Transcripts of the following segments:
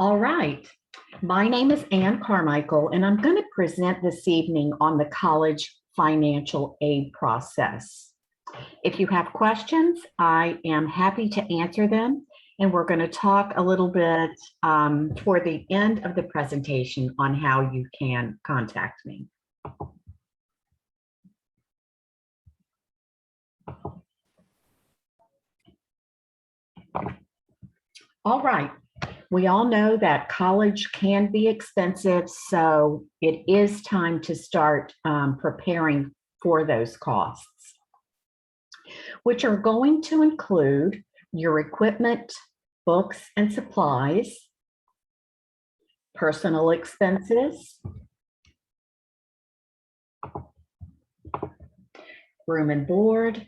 All right. My name is Ann Carmichael, and I'm going to present this evening on the college financial aid process. If you have questions, I am happy to answer them, and we're going to talk a little bit toward the end of the presentation on how you can contact me. All right. We all know that college can be expensive, so it is time to start preparing for those costs, which are going to include your equipment, books and supplies, personal expenses, room and board,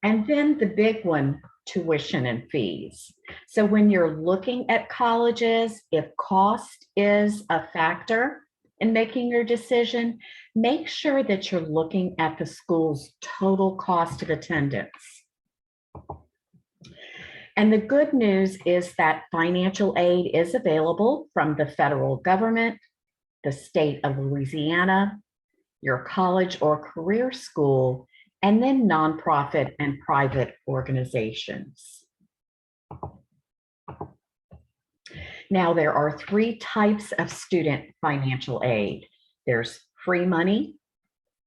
and then the big one, tuition and fees. So when you're looking at colleges, if cost is a factor in making your decision, make sure that you're looking at the school's total cost of attendance. And the good news is that financial aid is available from the federal government, the state of Louisiana, your college or career school, and then nonprofit and private organizations. Now, there are three types of student financial aid. There's free money,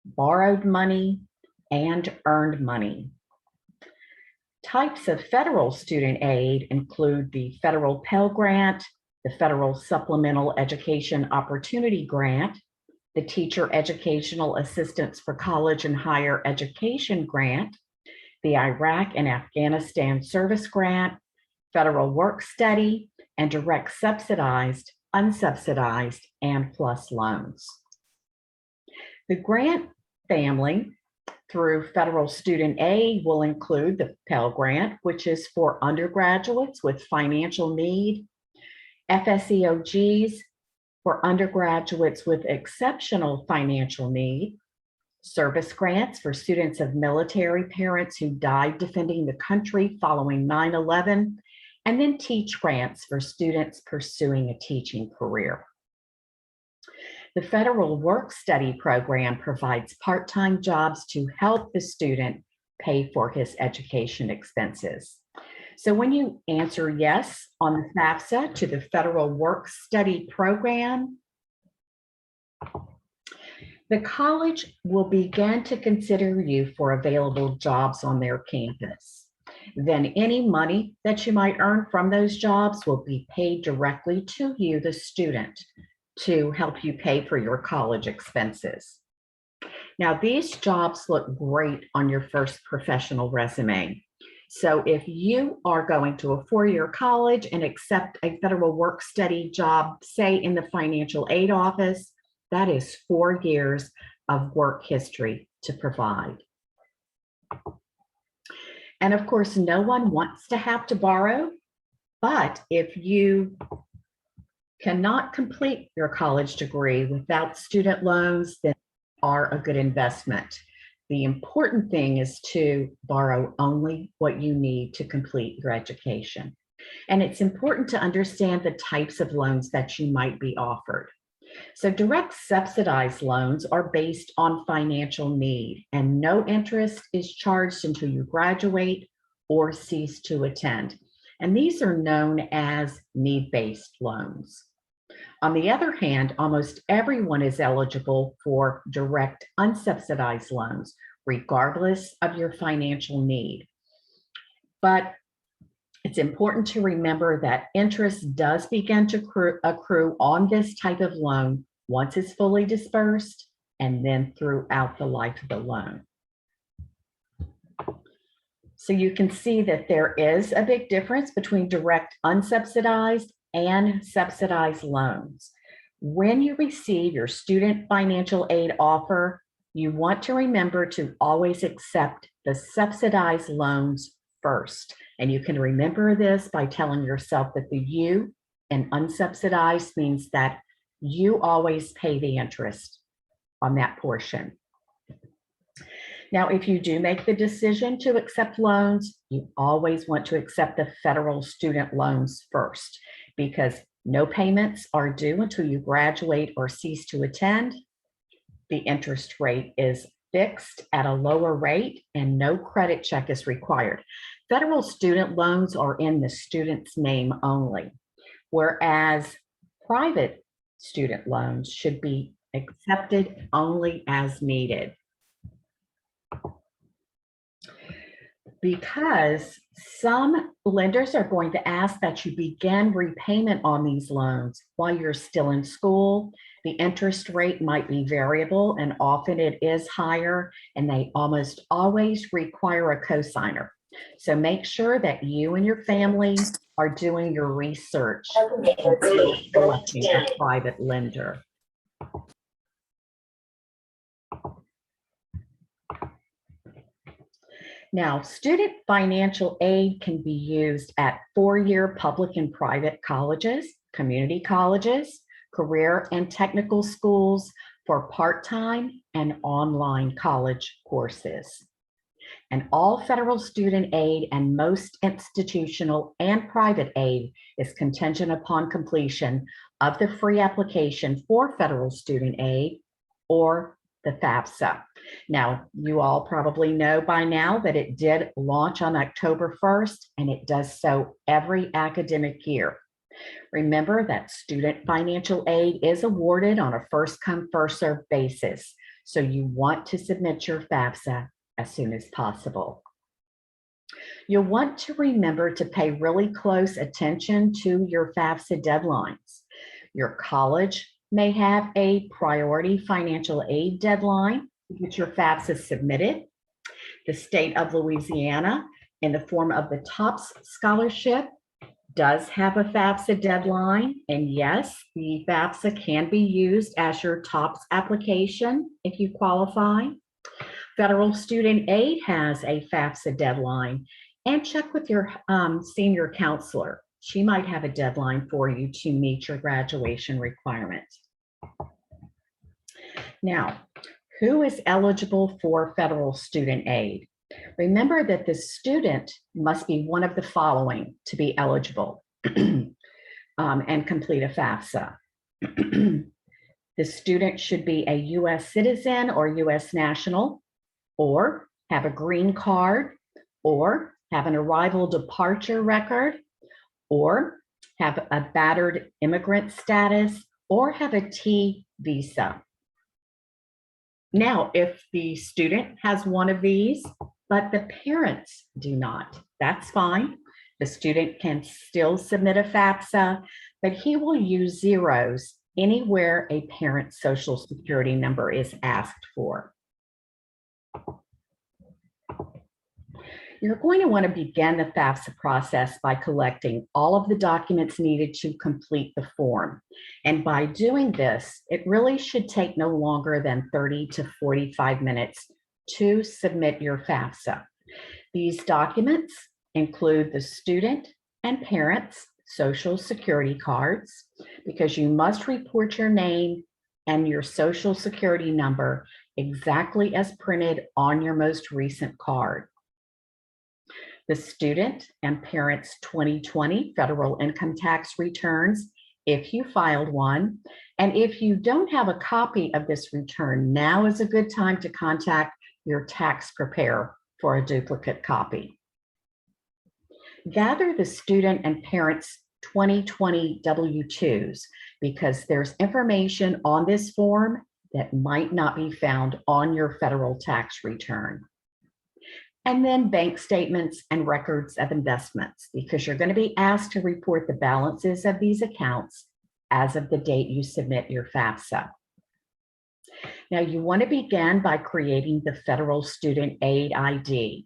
borrowed money, and earned money. Types of federal student aid include the federal Pell Grant, the federal Supplemental Education Opportunity Grant, the Teacher Educational Assistance for College and Higher Education Grant, the Iraq and Afghanistan Service Grant, Federal Work Study, and direct subsidized, unsubsidized, and PLUS loans. The grant family through federal student aid will include the Pell Grant, which is for undergraduates with financial need, FSEOGs, for undergraduates with exceptional financial need, service grants for students of military parents who died defending the country following 9/11, and then teach grants for students pursuing a teaching career. The Federal Work Study Program provides part-time jobs to help the student pay for his education expenses. So when you answer yes on the FAFSA to the Federal Work Study Program, the college will begin to consider you for available jobs on their campus. Then any money that you might earn from those jobs will be paid directly to you, the student, to help you pay for your college expenses. Now, these jobs look great on your first professional resume. So if you are going to a four-year college and accept a federal work study job, say in the financial aid office, that is 4 years of work history to provide. And of course, no one wants to have to borrow, but if you cannot complete your college degree without student loans, then are a good investment. The important thing is to borrow only what you need to complete your education. And it's important to understand the types of loans that you might be offered. So direct subsidized loans are based on financial need, and no interest is charged until you graduate or cease to attend. And these are known as need-based loans. On the other hand, almost everyone is eligible for direct unsubsidized loans, regardless of your financial need. But it's important to remember that interest does begin to accrue on this type of loan once it's fully dispersed and then throughout the life of the loan. So you can see that there is a big difference between direct unsubsidized and subsidized loans. When you receive your student financial aid offer, you want to remember to always accept the subsidized loans first. And you can remember this by telling yourself that the U in unsubsidized means that you always pay the interest on that portion. Now, if you do make the decision to accept loans, you always want to accept the federal student loans first, because no payments are due until you graduate or cease to attend. The interest rate is fixed at a lower rate and no credit check is required. Federal student loans are in the student's name only, whereas private student loans should be accepted only as needed. Because some lenders are going to ask that you begin repayment on these loans while you're still in school. The interest rate might be variable and often it is higher, and they almost always require a cosigner. So make sure that you and your family are doing your research before selecting a private lender. Now, student financial aid can be used at four-year public and private colleges, community colleges, career and technical schools for part-time and online college courses. And all federal student aid and most institutional and private aid is contingent upon completion of the free application for federal student aid or the FAFSA. Now, you all probably know by now that it did launch on October 1st, and it does so every academic year. Remember that student financial aid is awarded on a first-come, first-served basis, so you want to submit your FAFSA as soon as possible. You'll want to remember to pay really close attention to your FAFSA deadlines. Your college may have a priority financial aid deadline to get your FAFSA submitted. The state of Louisiana, in the form of the TOPS scholarship, does have a FAFSA deadline. And yes, the FAFSA can be used as your TOPS application if you qualify. Federal student aid has a FAFSA deadline, and check with your senior counselor. She might have a deadline for you to meet your graduation requirements. Now, who is eligible for federal student aid? Remember that the student must be one of the following to be eligible and complete a FAFSA. The student should be a U.S. citizen or U.S. national, or have a green card, or have an arrival departure record, or have a battered immigrant status, or have a T visa. Now, if the student has one of these, but the parents do not, that's fine. The student can still submit a FAFSA, but he will use zeros anywhere a parent's social security number is asked for. You're going to want to begin the FAFSA process by collecting all of the documents needed to complete the form. And by doing this, it really should take no longer than 30 to 45 minutes to submit your FAFSA. These documents include the student and parents' social security cards, because you must report your name and your social security number exactly as printed on your most recent card. The student and parents' 2020 federal income tax returns, if you filed one. And if you don't have a copy of this return, now is a good time to contact your tax preparer for a duplicate copy. Gather the student and parents' 2020 W-2s, because there's information on this form that might not be found on your federal tax return. And then bank statements and records of investments, because you're going to be asked to report the balances of these accounts as of the date you submit your FAFSA. Now, you want to begin by creating the Federal Student Aid ID,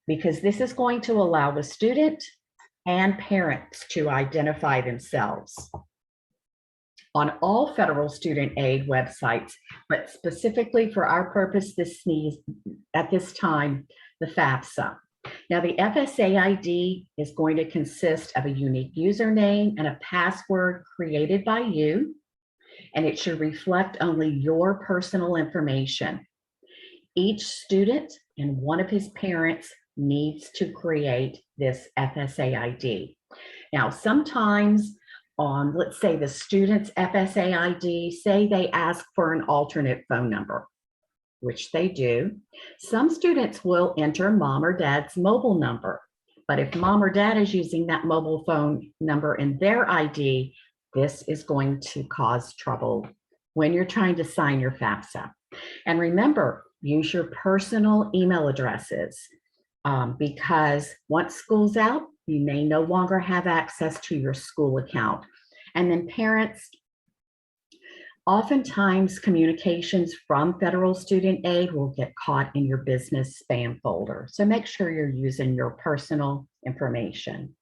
because this is going to allow the student and parents to identify themselves. On all federal student aid websites, but specifically for our purpose at this time, the FAFSA. Now, the FSA ID is going to consist of a unique username and a password created by you, and it should reflect only your personal information. Each student and one of his parents needs to create this FSA ID. Now, sometimes on, let's say the student's FSA ID, say they ask for an alternate phone number, which they do. Some students will enter mom or dad's mobile number, but if mom or dad is using that mobile phone number in their ID, this is going to cause trouble when you're trying to sign your FAFSA. And remember, use your personal email addresses because once school's out, you may no longer have access to your school account. And then parents, oftentimes communications from federal student aid will get caught in your business spam folder. So make sure you're using your personal information.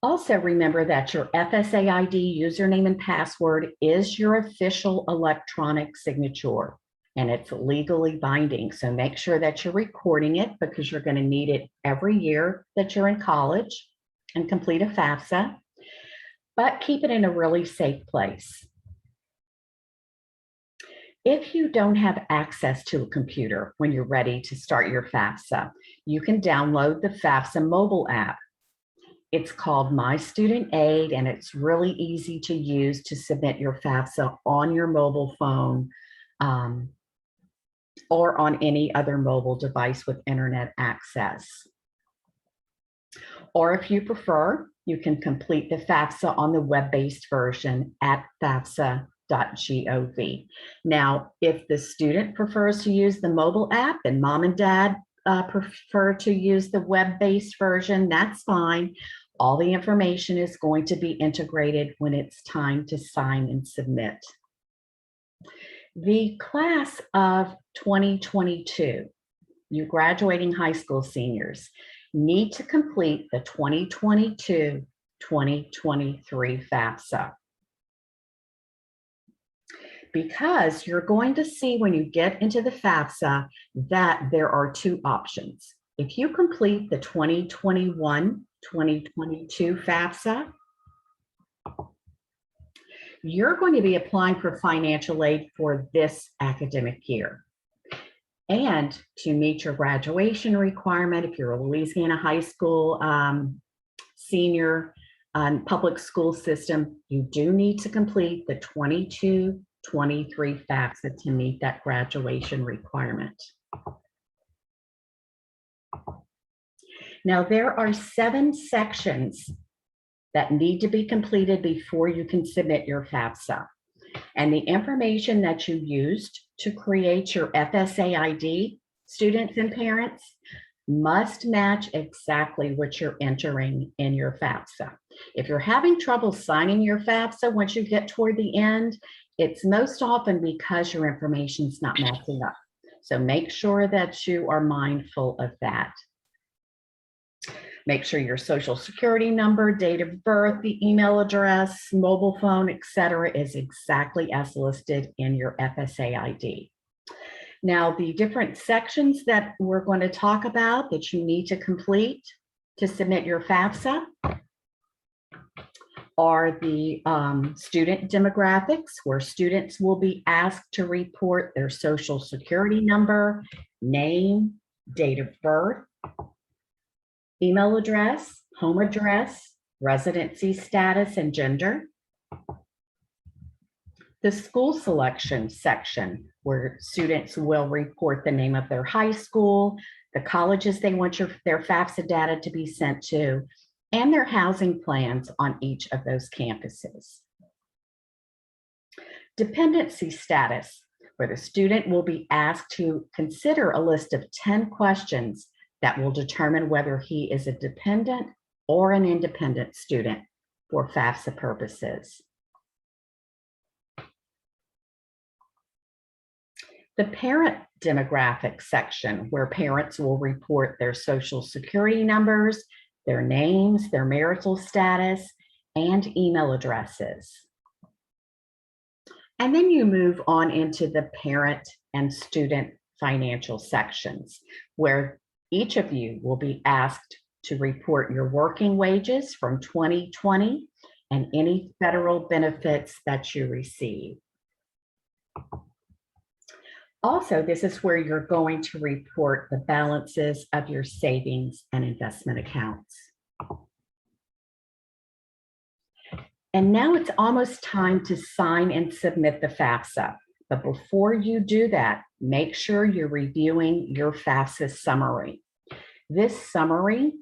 Also remember that your FSA ID username and password is your official electronic signature and it's legally binding. So make sure that you're recording it because you're going to need it every year that you're in college and complete a FAFSA, but keep it in a really safe place. If you don't have access to a computer when you're ready to start your FAFSA, you can download the FAFSA mobile app. It's called My Student Aid, and it's really easy to use to submit your FAFSA on your mobile phone or on any other mobile device with internet access. Or if you prefer, you can complete the FAFSA on the web-based version at fafsa.gov. Now, if the student prefers to use the mobile app and mom and dad prefer to use the web-based version, that's fine. All the information is going to be integrated when it's time to sign and submit. The class of 2022, you graduating high school seniors, need to complete the 2022-2023 FAFSA. Because you're going to see when you get into the FAFSA that there are two options. If you complete the 2021-2022 FAFSA, you're going to be applying for financial aid for this academic year. And to meet your graduation requirement, if you're a Louisiana high school senior public school system, you do need to complete the 22-23 FAFSA to meet that graduation requirement. Now, there are 7 sections that need to be completed before you can submit your FAFSA. And the information that you used to create your FSA ID, students and parents, must match exactly what you're entering in your FAFSA. If you're having trouble signing your FAFSA once you get toward the end, it's most often because your information's not matching up. So make sure that you are mindful of that. Make sure your social security number, date of birth, the email address, mobile phone, etc., is exactly as listed in your FSA ID. Now, the different sections that we're going to talk about that you need to complete to submit your FAFSA are the student demographics, where students will be asked to report their social security number, name, date of birth, email address, home address, residency status, and gender. The school selection section, where students will report the name of their high school, the colleges they want their FAFSA data to be sent to, and their housing plans on each of those campuses. Dependency status, where the student will be asked to consider a list of 10 questions that will determine whether he is a dependent or an independent student for FAFSA purposes. The parent demographic section, where parents will report their social security numbers, their names, their marital status, and email addresses. And then you move on into the parent and student financial sections, where each of you will be asked to report your working wages from 2020 and any federal benefits that you receive. Also, this is where you're going to report the balances of your savings and investment accounts. And now it's almost time to sign and submit the FAFSA. But before you do that, make sure you're reviewing your FAFSA summary. This summary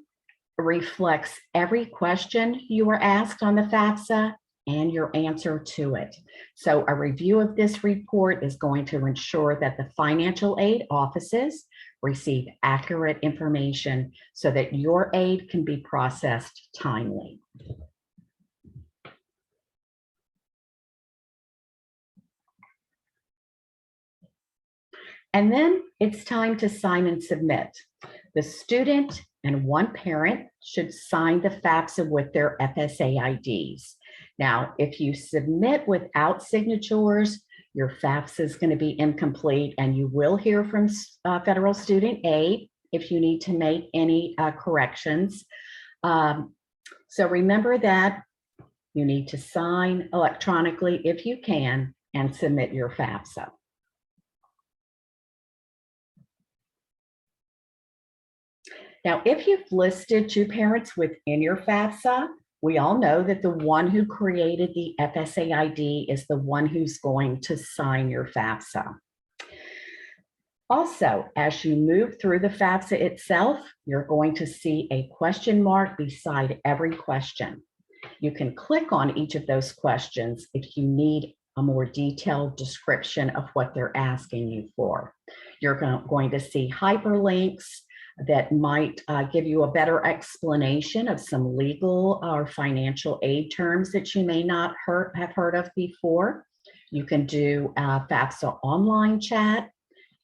reflects every question you were asked on the FAFSA and your answer to it. So a review of this report is going to ensure that the financial aid offices receive accurate information so that your aid can be processed timely. And then it's time to sign and submit. The student and one parent should sign the FAFSA with their FSA IDs. Now, if you submit without signatures, your FAFSA is going to be incomplete, and you will hear from Federal Student Aid if you need to make any corrections. So remember that you need to sign electronically if you can and submit your FAFSA. Now, if you've listed two parents within your FAFSA, we all know that the one who created the FSA ID is the one who's going to sign your FAFSA. Also, as you move through the FAFSA itself, you're going to see a question mark beside every question. You can click on each of those questions if you need a more detailed description of what they're asking you for. You're going to see hyperlinks that might give you a better explanation of some legal or financial aid terms that you may not have heard of before. You can do FAFSA online chat,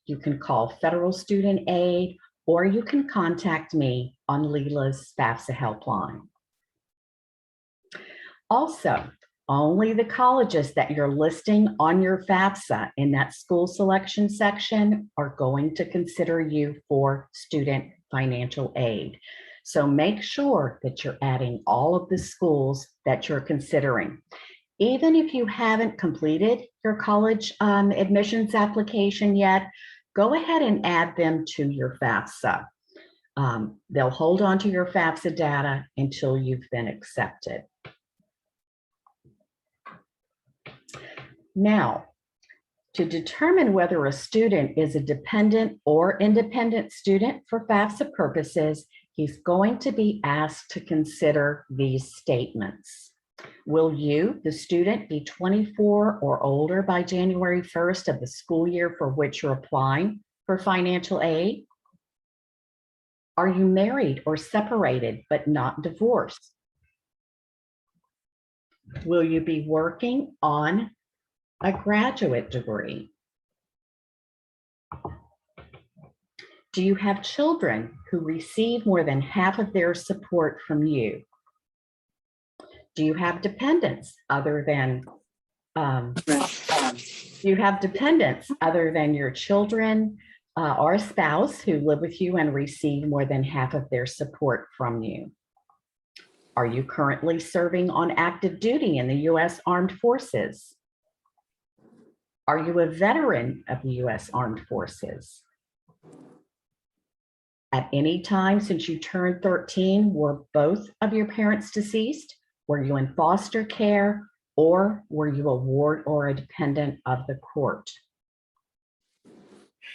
you can call Federal Student Aid, or you can contact me on Leela's FAFSA helpline. Also, only the colleges that you're listing on your FAFSA in that school selection section are going to consider you for student financial aid. So make sure that you're adding all of the schools that you're considering. Even if you haven't completed your college admissions application yet, go ahead and add them to your FAFSA. They'll hold on to your FAFSA data until you've been accepted. Now, to determine whether a student is a dependent or independent student for FAFSA purposes, he's going to be asked to consider these statements. Will you, the student, be 24 or older by January 1st of the school year for which you're applying for financial aid? Are you married or separated but not divorced? Will you be working on a graduate degree? Do you have children who receive more than half of their support from you? Do you have dependents other than your children or a spouse who live with you and receive more than half of their support from you? Are you currently serving on active duty in the U.S. Armed Forces? Are you a veteran of the U.S. Armed Forces? At any time since you turned 13, were both of your parents deceased? Were you in foster care, or were you a ward or a dependent of the court?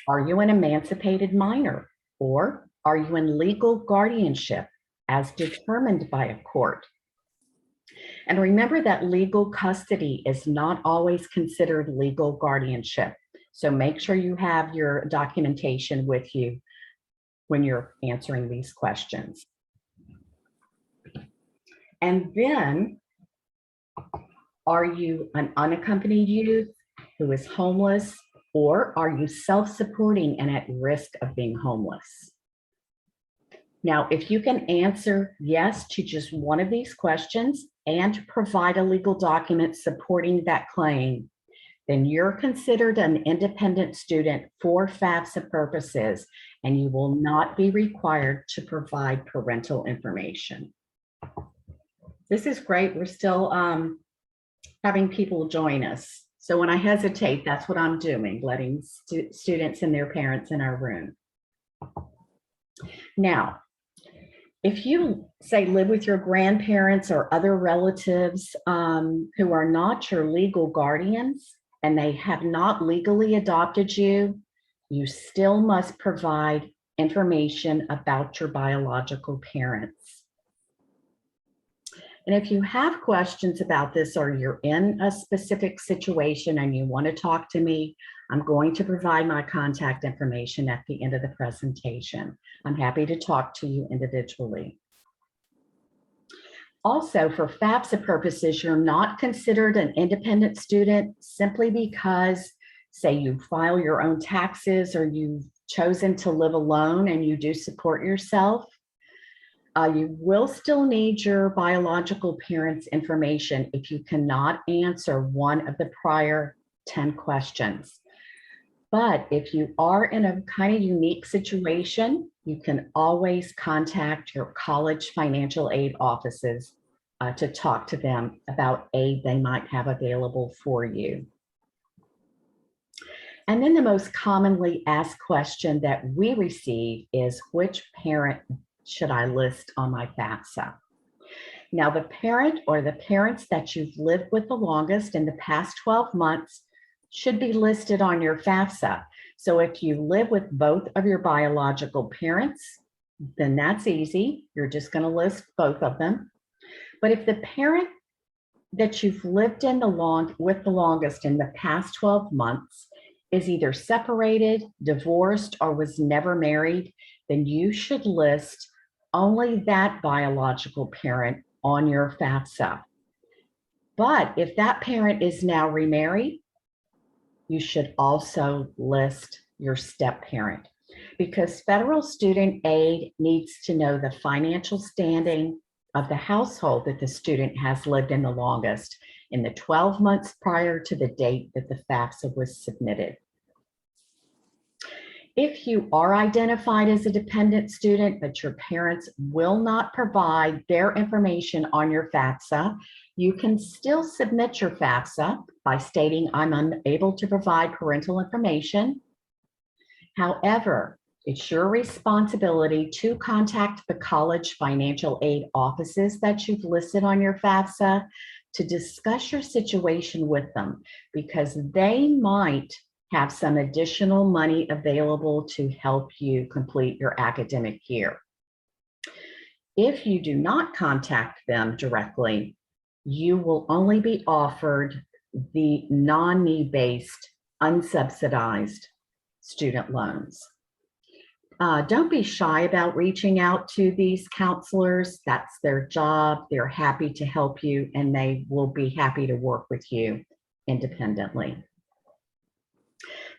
Are you an emancipated minor, or are you in legal guardianship as determined by a court? And remember that legal custody is not always considered legal guardianship. So make sure you have your documentation with you when you're answering these questions. And then, are you an unaccompanied youth who is homeless, or are you self-supporting and at risk of being homeless? Now, if you can answer yes to just one of these questions and provide a legal document supporting that claim, then you're considered an independent student for FAFSA purposes, and you will not be required to provide parental information. This is great. We're still having people join us. So when I hesitate, that's what I'm doing, letting students and their parents in our room. Now, if you say live with your grandparents or other relatives who are not your legal guardians and they have not legally adopted you, you still must provide information about your biological parents. And if you have questions about this or you're in a specific situation and you want to talk to me, I'm going to provide my contact information at the end of the presentation. I'm happy to talk to you individually. Also, for FAFSA purposes, you're not considered an independent student simply because, say, you file your own taxes or you've chosen to live alone and you do support yourself. You will still need your biological parents' information if you cannot answer one of the prior 10 questions. But if you are in a kind of unique situation, you can always contact your college financial aid offices to talk to them about aid they might have available for you. And then the most commonly asked question that we receive is, which parent should I list on my FAFSA? Now, the parent or the parents that you've lived with the longest in the past 12 months should be listed on your FAFSA. So if you live with both of your biological parents, then that's easy. You're just going to list both of them. But if the parent that you've lived with the longest in the past 12 months is either separated, divorced, or was never married, then you should list only that biological parent on your FAFSA. But if that parent is now remarried, you should also list your step parent, because federal student aid needs to know the financial standing of the household that the student has lived in the longest in the 12 months prior to the date that the FAFSA was submitted. If you are identified as a dependent student, but your parents will not provide their information on your FAFSA, you can still submit your FAFSA by stating, I'm unable to provide parental information. However, it's your responsibility to contact the college financial aid offices that you've listed on your FAFSA to discuss your situation with them, because they might have some additional money available to help you complete your academic year. If you do not contact them directly, you will only be offered the non-need-based, unsubsidized student loans. Don't be shy about reaching out to these counselors. That's their job. They're happy to help you, and they will be happy to work with you independently.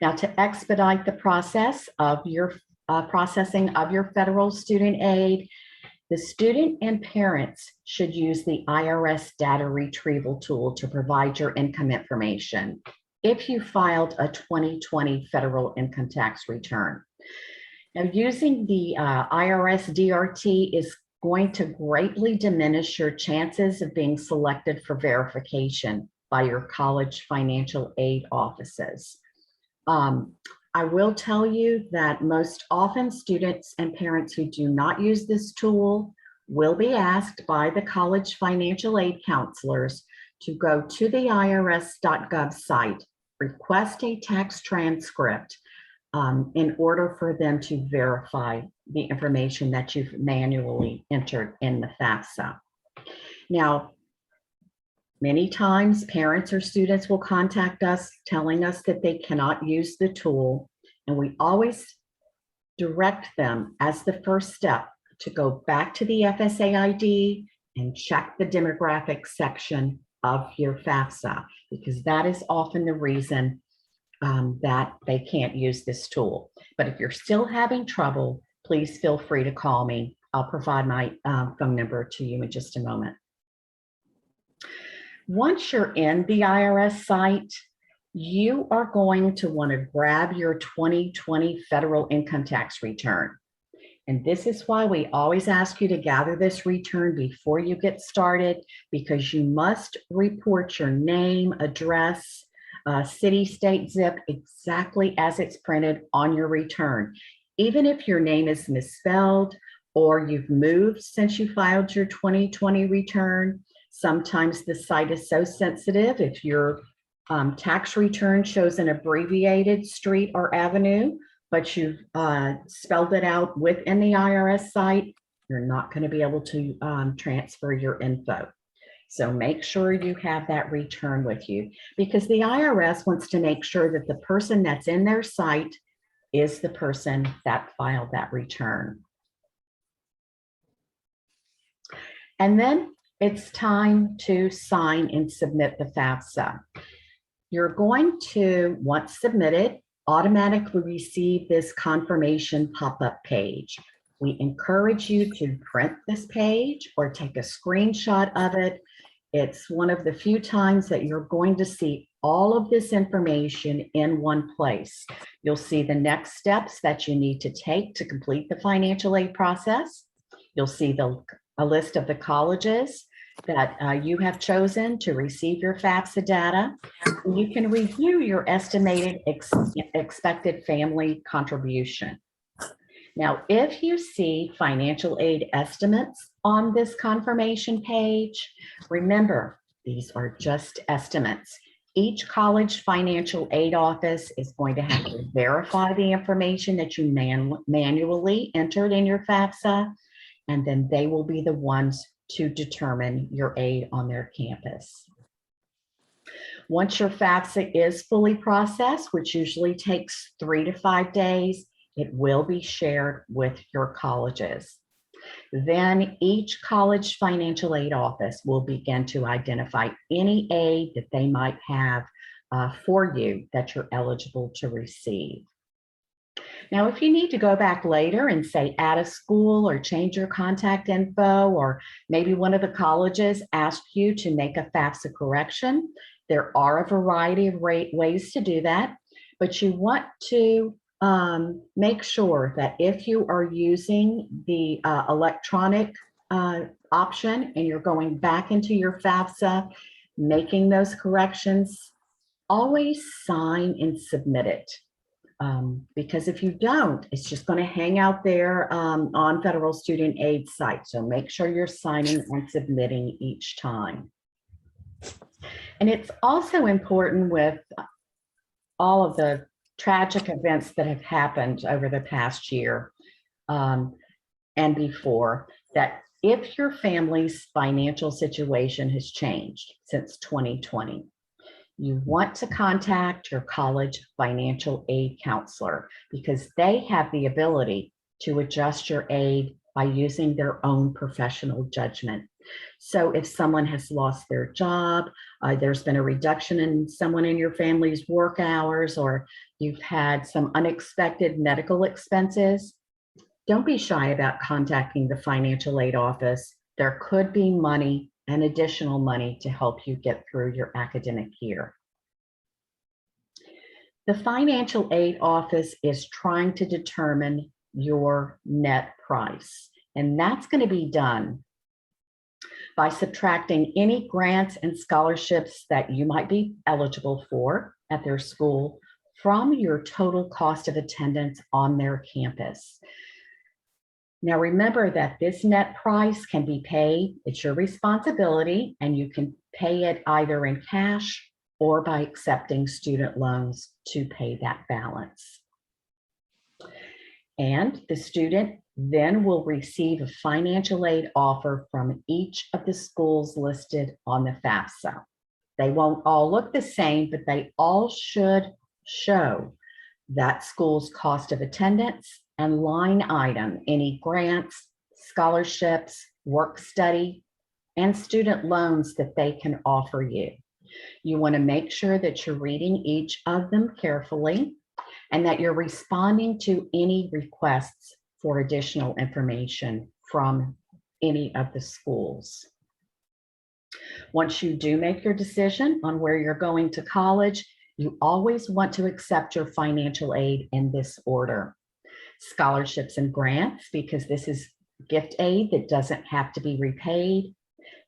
Now, to expedite the process of your processing of your federal student aid, the student and parents should use the IRS data retrieval tool to provide your income information if you filed a 2020 federal income tax return. Now, using the IRS DRT is going to greatly diminish your chances of being selected for verification by your college financial aid offices. I will tell you that most often students and parents who do not use this tool will be asked by the college financial aid counselors to go to the irs.gov site, request a tax transcript in order for them to verify the information that you've manually entered in the FAFSA. Now, many times parents or students will contact us telling us that they cannot use the tool, and we always direct them as the first step to go back to the FSA ID and check the demographics section of your FAFSA, because that is often the reason that they can't use this tool. But if you're still having trouble, please feel free to call me. I'll provide my phone number to you in just a moment. Once you're in the IRS site, you are going to want to grab your 2020 federal income tax return. And this is why we always ask you to gather this return before you get started, because you must report your name, address, city, state, zip, exactly as it's printed on your return. Even if your name is misspelled or you've moved since you filed your 2020 return, sometimes the site is so sensitive. If your tax return shows an abbreviated street or avenue, but you've spelled it out within the IRS site, you're not going to be able to transfer your info. So make sure you have that return with you, because the IRS wants to make sure that the person that's in their site is the person that filed that return. And then it's time to sign and submit the FAFSA. You're going to, once submitted, automatically receive this confirmation pop-up page. We encourage you to print this page or take a screenshot of it. It's one of the few times that you're going to see all of this information in one place. You'll see the next steps that you need to take to complete the financial aid process. You'll see a list of the colleges that you have chosen to receive your FAFSA data. You can review your estimated expected family contribution. Now, if you see financial aid estimates on this confirmation page, remember, these are just estimates. Each college financial aid office is going to have to verify the information that you manually entered in your FAFSA, and then they will be the ones to determine your aid on their campus. Once your FAFSA is fully processed, which usually takes 3 to 5 days, it will be shared with your colleges. Then each college financial aid office will begin to identify any aid that they might have for you that you're eligible to receive. Now, if you need to go back later and say add a school or change your contact info, or maybe one of the colleges asked you to make a FAFSA correction, there are a variety of ways to do that, but you want to make sure that if you are using the electronic option and you're going back into your FAFSA, making those corrections, always sign and submit it. Because if you don't, it's just going to hang out there on Federal Student Aid site. So make sure you're signing and submitting each time. And it's also important with all of the tragic events that have happened over the past year and before, that if your family's financial situation has changed since 2020, you want to contact your college financial aid counselor, because they have the ability to adjust your aid by using their own professional judgment. So if someone has lost their job, there's been a reduction in someone in your family's work hours, or you've had some unexpected medical expenses, don't be shy about contacting the financial aid office. There could be money and additional money to help you get through your academic year. The financial aid office is trying to determine your net price, and that's going to be done by subtracting any grants and scholarships that you might be eligible for at their school from your total cost of attendance on their campus. Now, remember that this net price can be paid. It's your responsibility, and you can pay it either in cash or by accepting student loans to pay that balance. And the student then will receive a financial aid offer from each of the schools listed on the FAFSA. They won't all look the same, but they all should show that school's cost of attendance and line item, any grants, scholarships, work study, and student loans that they can offer you. You want to make sure that you're reading each of them carefully and that you're responding to any requests for additional information from any of the schools. Once you do make your decision on where you're going to college, you always want to accept your financial aid in this order. Scholarships and grants, because this is gift aid that doesn't have to be repaid.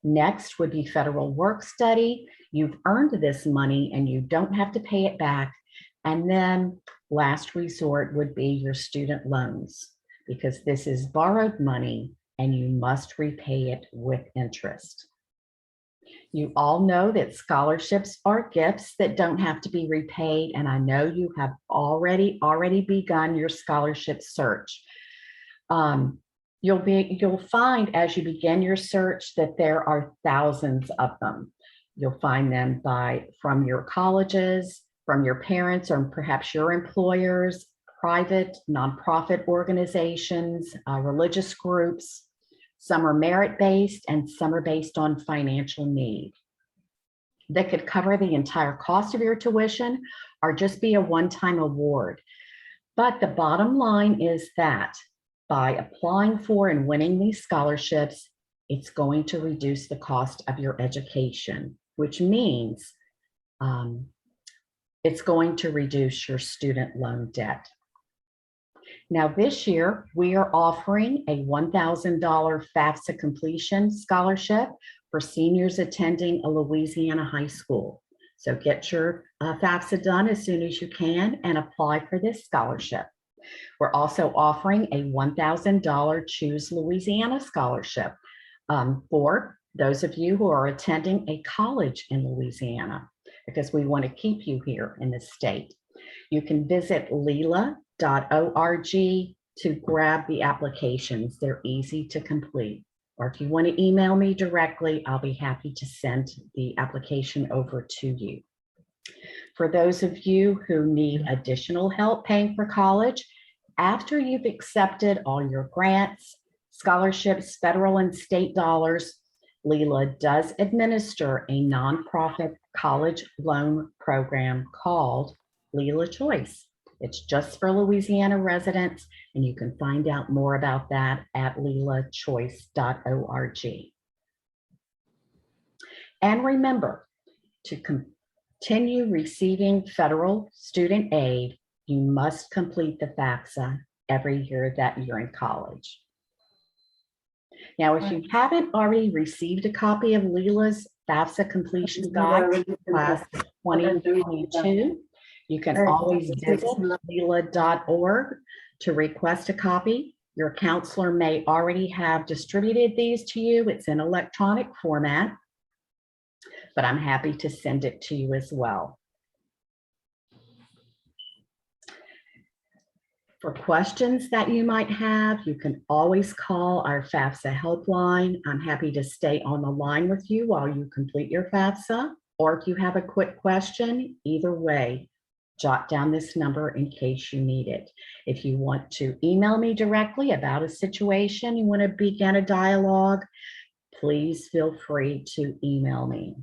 Next would be federal work study. You've earned this money and you don't have to pay it back. And then last resort would be your student loans, because this is borrowed money and you must repay it with interest. You all know that scholarships are gifts that don't have to be repaid, and I know you have already begun your scholarship search. You'll find as you begin your search that there are thousands of them. You'll find them from your colleges, from your parents, or perhaps your employers, private, nonprofit organizations, religious groups. Some are merit-based and some are based on financial need. That could cover the entire cost of your tuition or just be a one-time award. But the bottom line is that by applying for and winning these scholarships, it's going to reduce the cost of your education, which means it's going to reduce your student loan debt. Now, this year, we are offering a $1,000 FAFSA completion scholarship for seniors attending a Louisiana high school. So get your FAFSA done as soon as you can and apply for this scholarship. We're also offering a $1,000 Choose Louisiana scholarship for those of you who are attending a college in Louisiana, because we want to keep you here in the state. You can visit lila.org to grab the applications. They're easy to complete. Or if you want to email me directly, I'll be happy to send the application over to you. For those of you who need additional help paying for college, after you've accepted all your grants, scholarships, federal and state dollars, Lila does administer a nonprofit college loan program called Lila Choice. It's just for Louisiana residents, and you can find out more about that at lilachoice.org. And remember, to continue receiving federal student aid, you must complete the FAFSA every year that you're in college. Now, if you haven't already received a copy of Lila's FAFSA completion guide for class 2022, you can always visit lila.org to request a copy. Your counselor may already have distributed these to you. It's in electronic format, but I'm happy to send it to you as well. For questions that you might have, you can always call our FAFSA helpline. I'm happy to stay on the line with you while you complete your FAFSA, or if you have a quick question, either way, jot down this number in case you need it. If you want to email me directly about a situation, you want to begin a dialogue, please feel free to email me.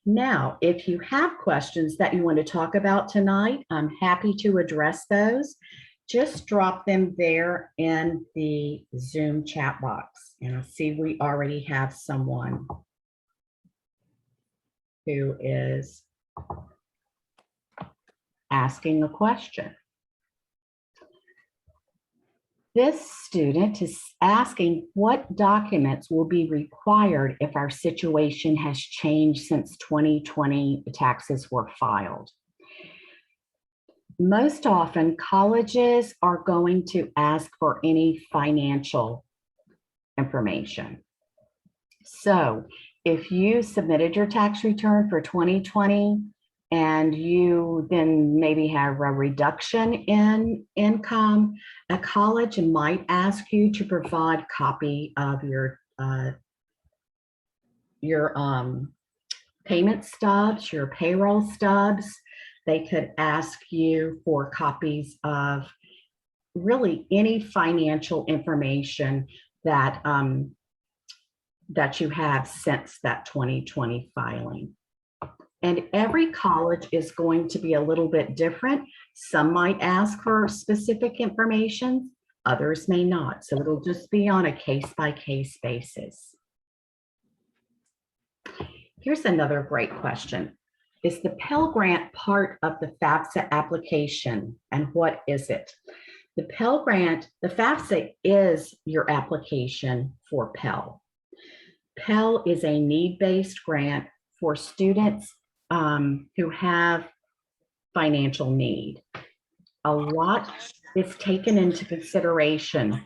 Now, if you have questions that you want to talk about tonight, I'm happy to address those. Just drop them there in the Zoom chat box. And I see we already have someone who is asking a question. This student is asking what documents will be required if our situation has changed since 2020 taxes were filed. Most often, colleges are going to ask for any financial information. So if you submitted your tax return for 2020 and you then maybe have a reduction in income, a college might ask you to provide a copy of your payment stubs, your payroll stubs. They could ask you for copies of really any financial information that that you have since that 2020 filing. And every college is going to be a little bit different. Some might ask for specific information, others may not. So it'll just be on a case-by-case basis. Here's another great question. Is the Pell Grant part of the FAFSA application, and what is it? The Pell Grant, the FAFSA is your application for Pell. Pell is a need-based grant for students who have financial need. A lot is taken into consideration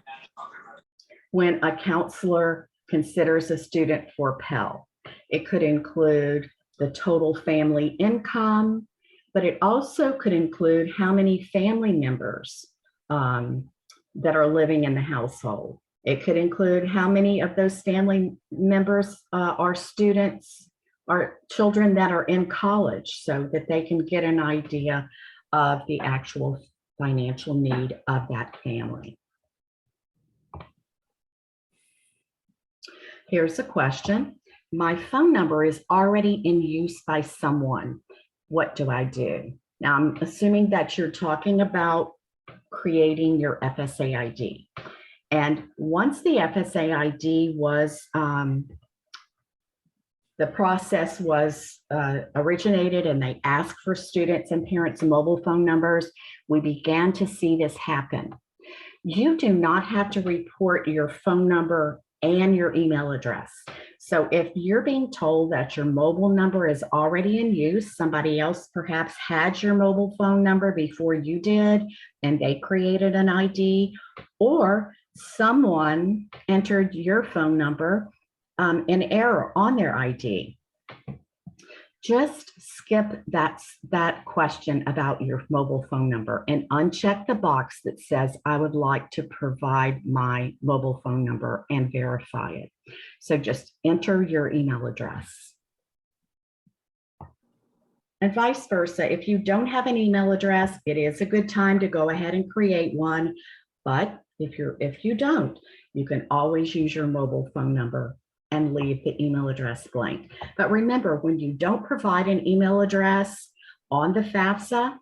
when a counselor considers a student for Pell. It could include the total family income, but it also could include how many family members that are living in the household. It could include how many of those family members are students, are children that are in college, so that they can get an idea of the actual financial need of that family. Here's a question. My phone number is already in use by someone. What do I do? Now, I'm assuming that you're talking about creating your FSA ID. And once the FSA ID was, the process was originated and they asked for students and parents' mobile phone numbers, we began to see this happen. You do not have to report your phone number and your email address. So if you're being told that your mobile number is already in use, somebody else perhaps had your mobile phone number before you did, and they created an ID, or someone entered your phone number in error on their ID, just skip that question about your mobile phone number and uncheck the box that says, I would like to provide my mobile phone number and verify it. So just enter your email address. And vice versa, if you don't have an email address, it is a good time to go ahead and create one. But if you don't, you can always use your mobile phone number and leave the email address blank. But remember, when you don't provide an email address on the FAFSA,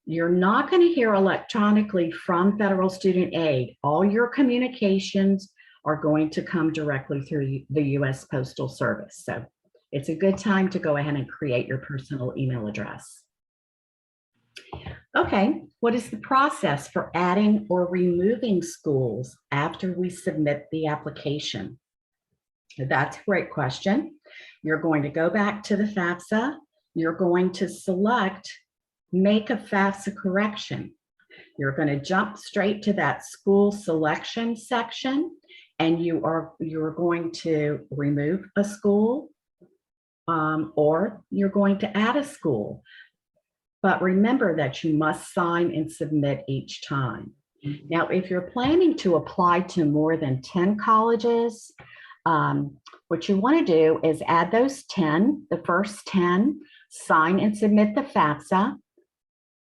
you're not going to hear electronically from Federal Student Aid. All your communications are going to come directly through the U.S. Postal Service. So it's a good time to go ahead and create your personal email address. Okay, what is the process for adding or removing schools after we submit the application? That's a great question. You're going to go back to the FAFSA. You're going to select Make a FAFSA Correction. You're going to jump straight to that school selection section, and you're going to remove a school or you're going to add a school. But remember that you must sign and submit each time. Now, if you're planning to apply to more than 10 colleges, what you want to do is add those 10, the first 10, sign and submit the FAFSA,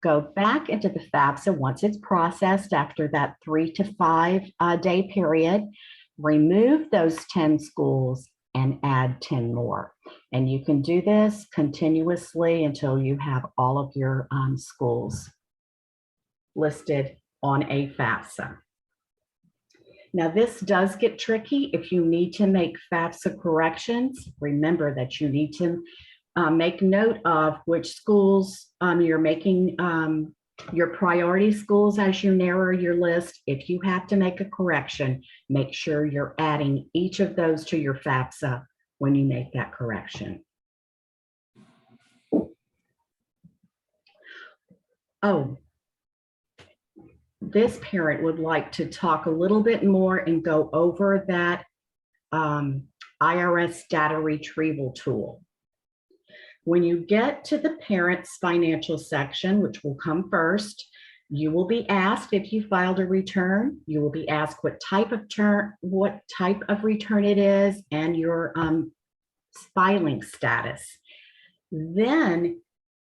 go back into the FAFSA once it's processed after that 3 to 5 day period, remove those 10 schools and add 10 more. And you can do this continuously until you have all of your schools listed on a FAFSA. Now, this does get tricky. If you need to make FAFSA corrections, remember that you need to make note of which schools you're making your priority schools as you narrow your list. If you have to make a correction, make sure you're adding each of those to your FAFSA when you make that correction. Oh, this parent would like to talk a little bit more and go over that IRS data retrieval tool. When you get to the parent's financial section, which will come first, you will be asked if you filed a return. You will be asked what type of return it is and your filing status. Then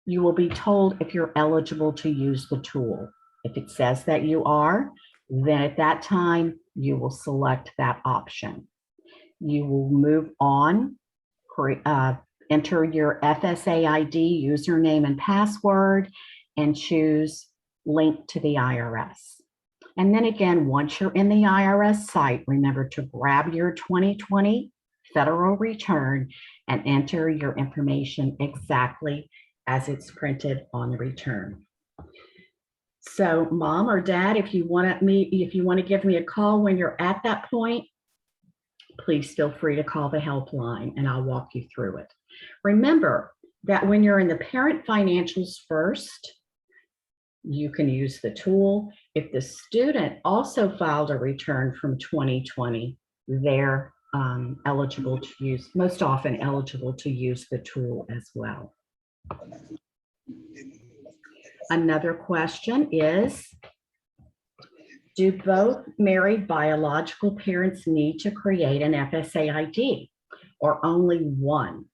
you will be told if you're eligible to use the tool. If it says that you are, then at that time, you will select that option. You will move on, enter your FSA ID, username and password, and choose Link to the IRS. And then again, once you're in the IRS site, remember to grab your 2020 federal return and enter your information exactly as it's printed on the return. So mom or dad, if you want to give me a call when you're at that point, please feel free to call the helpline and I'll walk you through it. Remember that when you're in the parent financials first, you can use the tool. If the student also filed a return from 2020, they're eligible to use, most often eligible to use the tool as well. Another question is, do both married biological parents need to create an FSA ID or only one?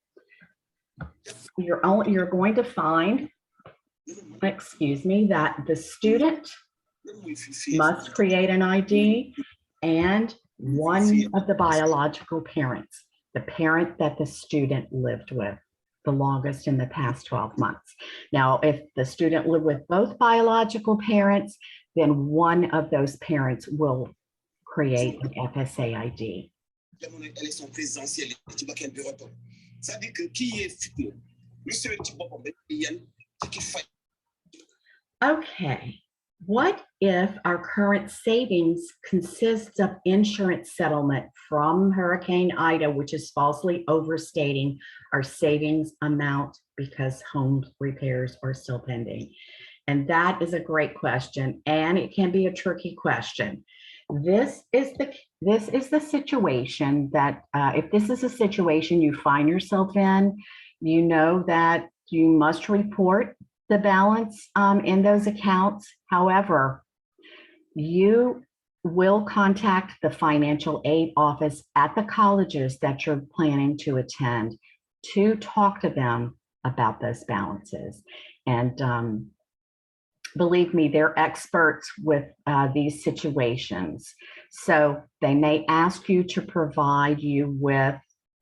You're going to find, excuse me, that the student must create an ID and one of the biological parents, the parent that the student lived with the longest in the past 12 months. Now, if the student lived with both biological parents, then one of those parents will create an FSA ID. Okay, what if our current savings consists of insurance settlement from Hurricane Ida, which is falsely overstating our savings amount because home repairs are still pending? And that is a great question, and it can be a tricky question. This is the situation that if this is a situation you find yourself in, you know that you must report the balance in those accounts. However, you will contact the financial aid office at the colleges that you're planning to attend to talk to them about those balances. And believe me, they're experts with these situations. So they may ask you to provide you with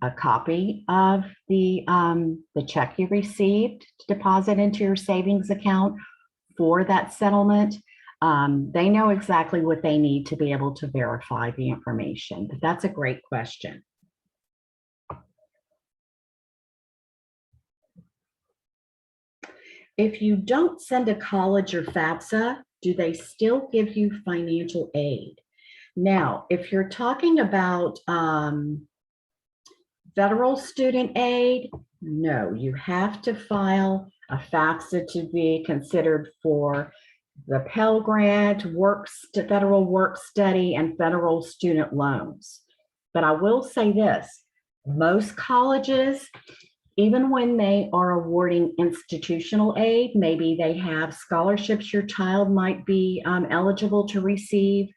a copy of the check you received to deposit into your savings account for that settlement. They know exactly what they need to be able to verify the information, but that's a great question. If you don't send a college or FAFSA, do they still give you financial aid? Now, if you're talking about federal student aid, no, you have to file a FAFSA to be considered for the Pell Grant, federal work study, and federal student loans. But I will say this, most colleges, even when they are awarding institutional aid, maybe they have scholarships your child might be eligible to receive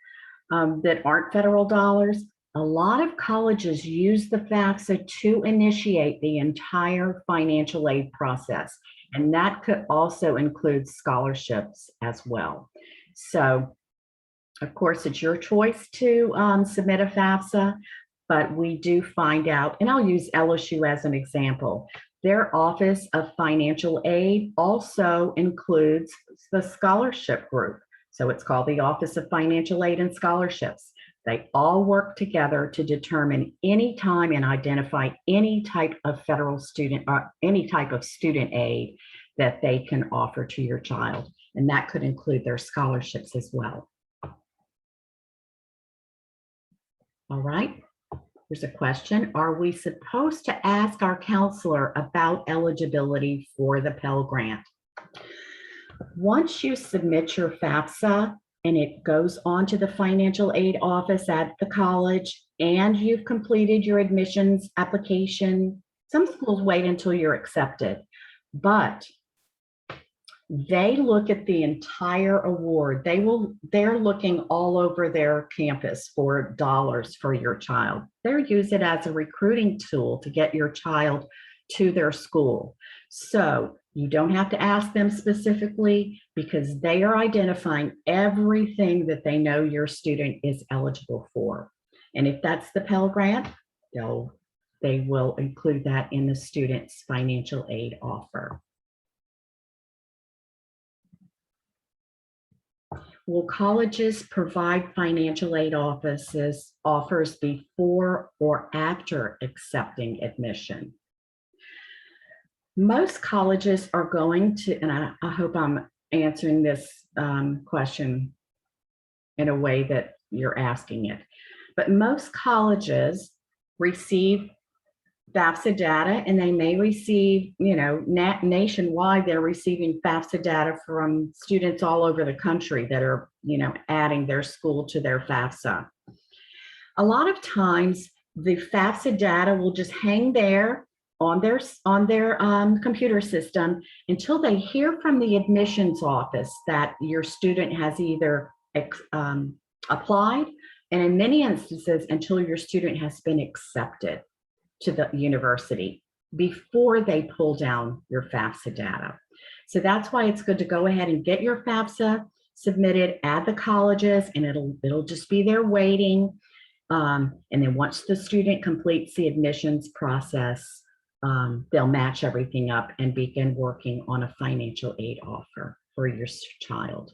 that aren't federal dollars. A lot of colleges use the FAFSA to initiate the entire financial aid process, and that could also include scholarships as well. So, of course, it's your choice to submit a FAFSA, but we do find out, and I'll use LSU as an example. Their Office of Financial Aid also includes the scholarship group. So it's called the Office of Financial Aid and Scholarships. They all work together to determine any time and identify any type of federal student or any type of student aid that they can offer to your child. And that could include their scholarships as well. All right. Here's a question. Are we supposed to ask our counselor about eligibility for the Pell Grant? Once you submit your FAFSA and it goes on to the financial aid office at the college and you've completed your admissions application, some schools wait until you're accepted, but they look at the entire award. They're looking all over their campus for dollars for your child. They're using it as a recruiting tool to get your child to their school. So you don't have to ask them specifically because they are identifying everything that they know your student is eligible for. And if that's the Pell Grant, they will include that in the student's financial aid offer. Will colleges provide financial aid offers before or after accepting admission? Most colleges are going to, and I hope I'm answering this question in a way that you're asking it. But most colleges receive FAFSA data, and they may receive, nationwide, they're receiving FAFSA data from students all over the country that are, adding their school to their FAFSA. A lot of times the FAFSA data will just hang there on their computer system until they hear from the admissions office that your student has either applied, and in many instances until your student has been accepted to the university before they pull down your FAFSA data. So that's why it's good to go ahead and get your FAFSA submitted at the colleges, and it'll just be there waiting. And then once the student completes the admissions process, they'll match everything up and begin working on a financial aid offer for your child.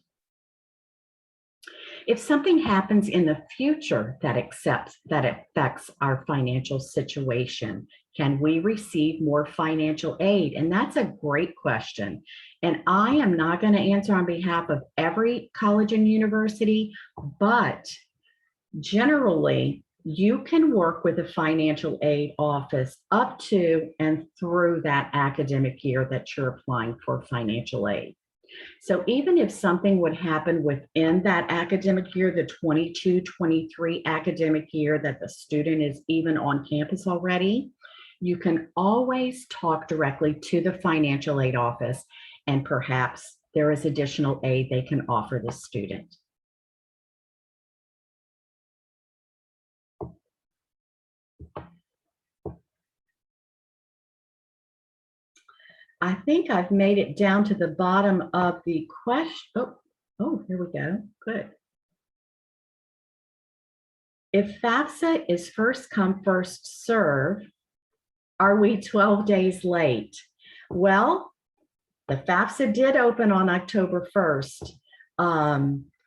If something happens in the future that affects our financial situation, can we receive more financial aid? And that's a great question. And I am not going to answer on behalf of every college and university, but generally, you can work with the financial aid office up to and through that academic year that you're applying for financial aid. So even if something would happen within that academic year, the 22-23 academic year that the student is even on campus already, you can always talk directly to the financial aid office, and perhaps there is additional aid they can offer the student. I think I've made it down to the bottom of the question. Oh, here we go. Good. If FAFSA is first come, first serve, are we 12 days late? Well, the FAFSA did open on October 1st.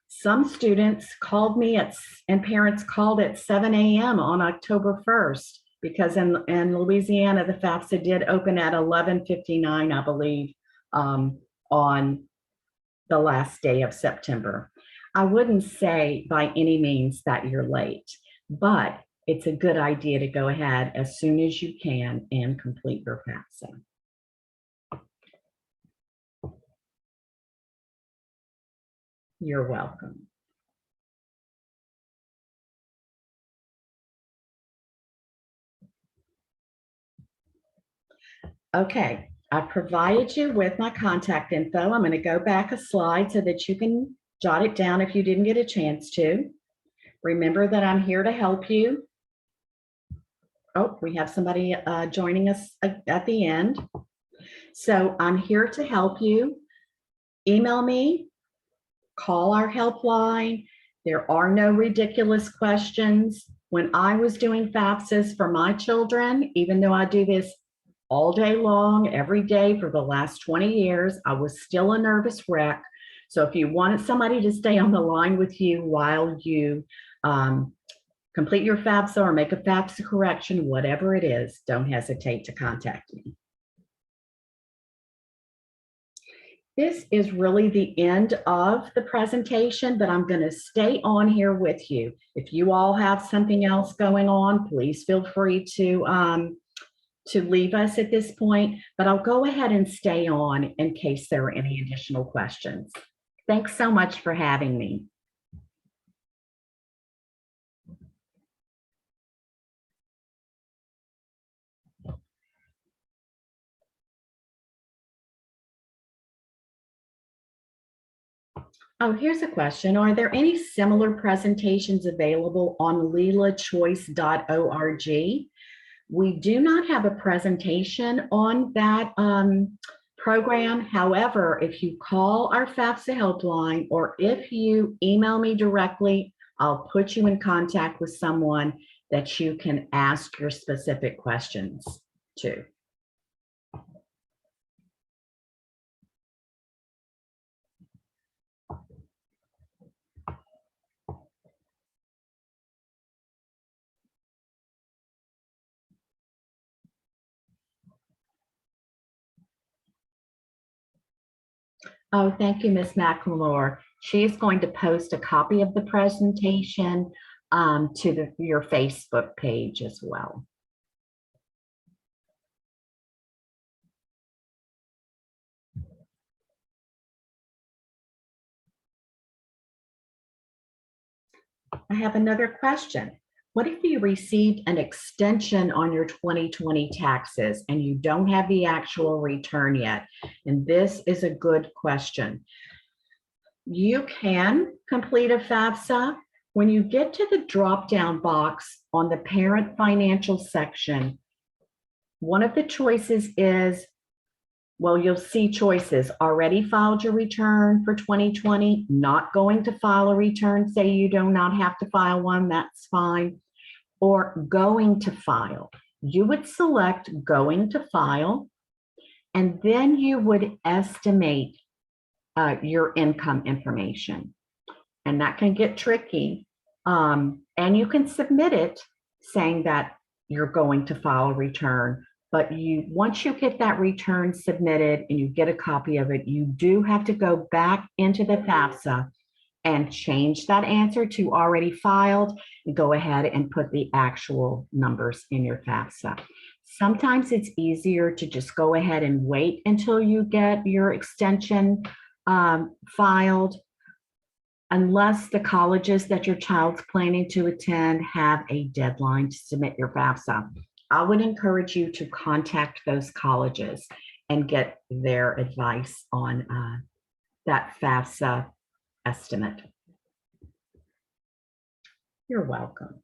Some students called me and parents called at 7 a.m. on October 1st. Because in Louisiana, the FAFSA did open at 11:59, I believe, on the last day of September. I wouldn't say by any means that you're late, but it's a good idea to go ahead as soon as you can and complete your FAFSA. You're welcome. Okay, I've provided you with my contact info. I'm going to go back a slide so that you can jot it down if you didn't get a chance to. Remember that I'm here to help you. Oh, we have somebody joining us at the end. So I'm here to help you. Email me, call our helpline. There are no ridiculous questions. When I was doing FAFSAs for my children, even though I do this all day long, every day for the last 20 years, I was still a nervous wreck. So if you wanted somebody to stay on the line with you while you complete your FAFSA or make a FAFSA correction, whatever it is, don't hesitate to contact me. This is really the end of the presentation, but I'm going to stay on here with you. If you all have something else going on, please feel free to leave us at this point, but I'll go ahead and stay on in case there are any additional questions. Thanks so much for having me. Oh, here's a question. Are there any similar presentations available on lilachoice.org? We do not have a presentation on that program. However, if you call our FAFSA helpline or if you email me directly, I'll put you in contact with someone that you can ask your specific questions to. Oh, thank you, Ms. McLemore. She is going to post a copy of the presentation to your Facebook page as well. I have another question. What if you received an extension on your 2020 taxes and you don't have the actual return yet? And this is a good question. You can complete a FAFSA. When you get to the drop-down box on the parent financial section, one of the choices is, well, you'll see choices: already filed your return for 2020, not going to file a return, say you do not have to file one, that's fine, or going to file. You would select going to file, and then you would estimate your income information. And that can get tricky. And you can submit it saying that you're going to file a return. But once you get that return submitted and you get a copy of it, you do have to go back into the FAFSA and change that answer to already filed and go ahead and put the actual numbers in your FAFSA. Sometimes it's easier to just go ahead and wait until you get your extension filed, unless the colleges that your child's planning to attend have a deadline to submit your FAFSA. I would encourage you to contact those colleges and get their advice on that FAFSA estimate. You're welcome.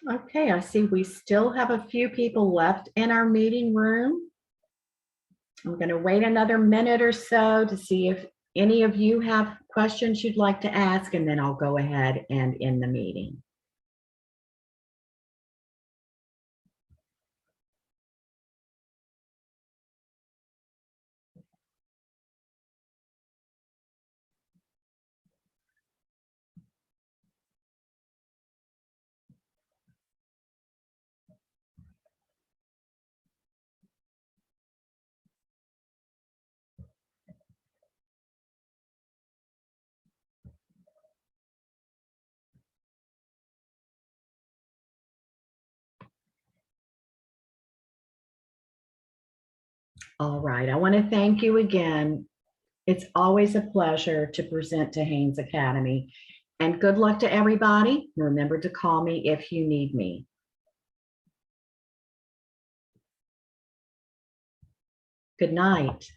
Okay, I see we still have a few people left in our meeting room. I'm going to wait another minute or so to see if any of you have questions you'd like to ask, and then I'll go ahead and end the meeting. All right, I want to thank you again. It's always a pleasure to present to Haynes Academy. And good luck to everybody. Remember to call me if you need me. Good night.